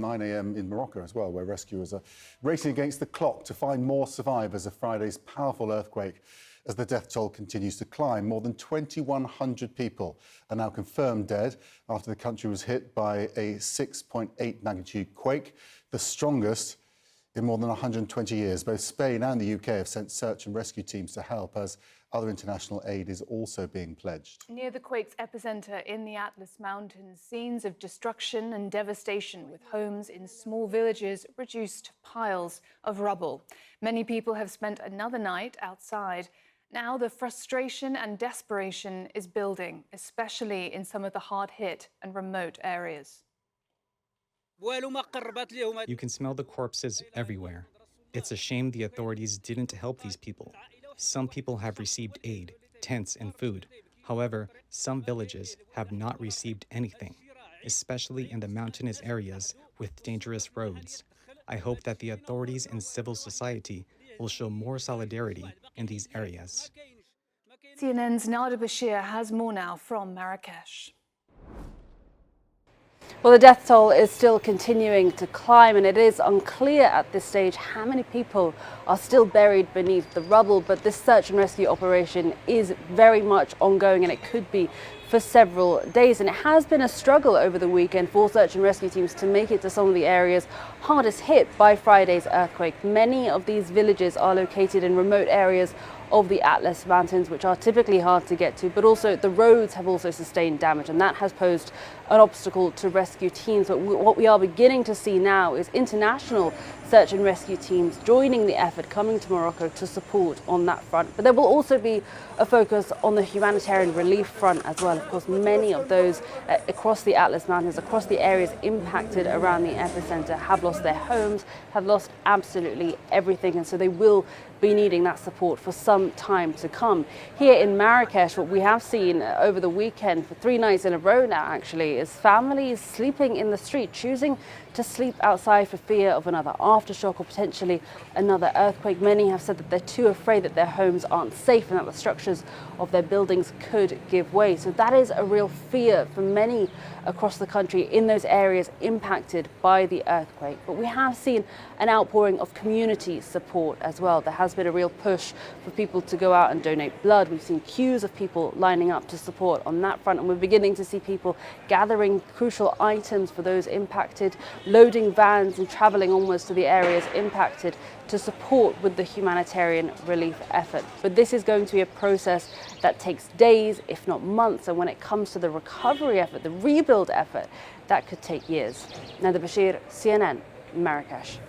9 a.m. in Morocco as well, where rescuers are racing against the clock to find more survivors of Friday's powerful earthquake as the death toll continues to climb. More than 2,100 people are now confirmed dead after the country was hit by a 6.8 magnitude quake, the strongest in more than 120 years. Both Spain and the UK have sent search and rescue teams to help, as other international aid is also being pledged. Near the quake's epicenter in the Atlas Mountains, scenes of destruction and devastation, with homes in small villages reduced to piles of rubble. Many people have spent another night outside. Now the frustration and desperation is building, especially in some of the hard-hit and remote areas. You can smell the corpses everywhere. It's a shame the authorities didn't help these people. Some people have received aid, tents, and food. However, some villages have not received anything, especially in the mountainous areas with dangerous roads. I hope that the authorities and civil society will show more solidarity in these areas. CNN's Nada Bashir has more now from Marrakesh. Well, the death toll is still continuing to climb, and it is unclear at this stage how many people are still buried beneath the rubble. But this search and rescue operation is very much ongoing, and it could be for several days. And it has been a struggle over the weekend for search and rescue teams to make it to some of the areas hardest hit by Friday's earthquake. Many of these villages are located in remote areas of the Atlas Mountains, which are typically hard to get to, but also the roads have also sustained damage, and that has posed an obstacle to rescue teams. But what we are beginning to see now is international search and rescue teams joining the effort, coming to Morocco to support on that front. But there will also be a focus on the humanitarian relief front as well. Of course, many of those across the Atlas Mountains, across the areas impacted around the epicenter, have lost their homes, have lost absolutely everything, and so they will be needing that support for some time to come. Here in Marrakesh, what we have seen over the weekend for 3 nights in a row now actually is families sleeping in the street, choosing to sleep outside for fear of another aftershock or potentially another earthquake. Many have said that they're too afraid that their homes aren't safe and that the structures of their buildings could give way. So that is a real fear for many across the country in those areas impacted by the earthquake. But we have seen an outpouring of community support as well. There has been a real push for people to go out and donate blood. We've seen queues of people lining up to support on that front, and we're beginning to see people gathering crucial items for those impacted, loading vans and travelling onwards to the areas impacted to support with the humanitarian relief effort. But this is going to be a process that takes days, if not months, and when it comes to the recovery effort, the rebuild effort, that could take years. Nada Bashir, CNN, Marrakesh.